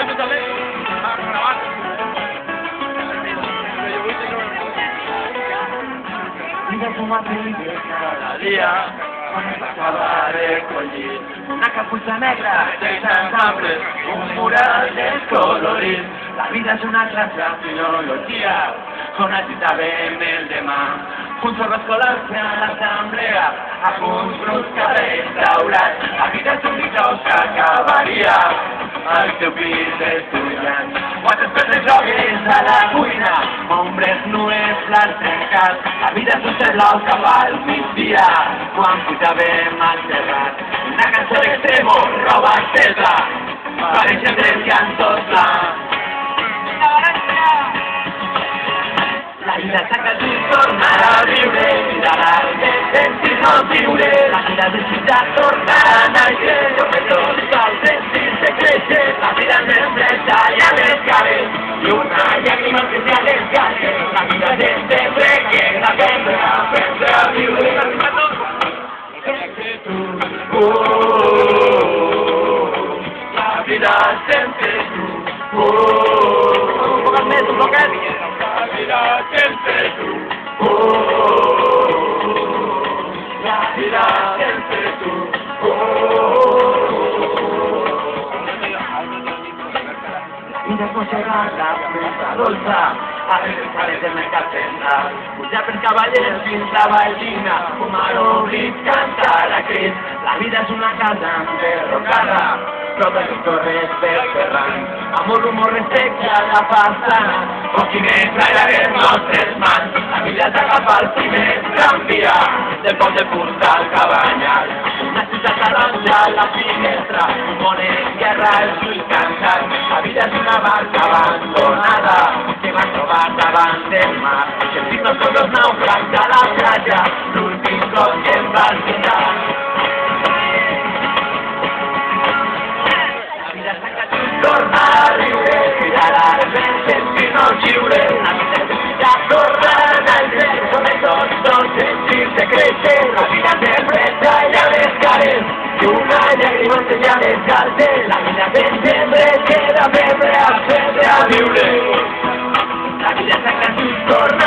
tu també? Cada dia s'acaba de collir una caputxa negra d'ensambles, un mural descolorit. La vida és una classe de filologia on agitàvem el demà. Junts a l'escolància a l'assemblea, a punts brusca restaurat. La vida és un dijous que acabaria al teu pis estudiant. Quatre peces jogues a la cuina, ombres nues plats trencats. La vida és un cel blau cap al migdia, quan pujàvem al terrat. Una cançó d'extremo, roba estesa, pareixen tres llanços blancs. La vida s'ha calgut tornar a viure, mirar de sentir-nos viure. La vida desitja tornar a néixer, sobretot cal sentir-se créixer. La vida més talla les cares i una llàgrima que s'ha les galles. La vida sempre queda aprendre a viure. La vida sempre tu. Un poc més, un poquet. La vida sempre tu. La vida sempre tu. I descongelar la fruita dolça a les cares del mercat central. Pujar per cavallers fins la Valldigna, fumar oblit, cantar a crits. La vida és una casa enderrocada, prop de les torres del Ferran. Amb un rumor respecte a la façana, poquinets a les nostres mans. La vida t'agafa el primer tramvia, del pont de fusta al Cabanyal. Una ciutat taronja a la finestra, un món en guerra, els ulls cansats. La vida és una barca abandonada que va trobar davant del mar. Sentir-nos tots els naufrags a la platja, l'últim cop que em vas mirar. Tornar a riure, mirar al vent, sentir-nos lliures. La vida desitja tornar a néixer, sobretot sentir-se créixer. La vida sempre talla les cares i una llàgrima ensenya les galtes. La vida sempre queda aprendre a viure. La vida s'ha calgut tornar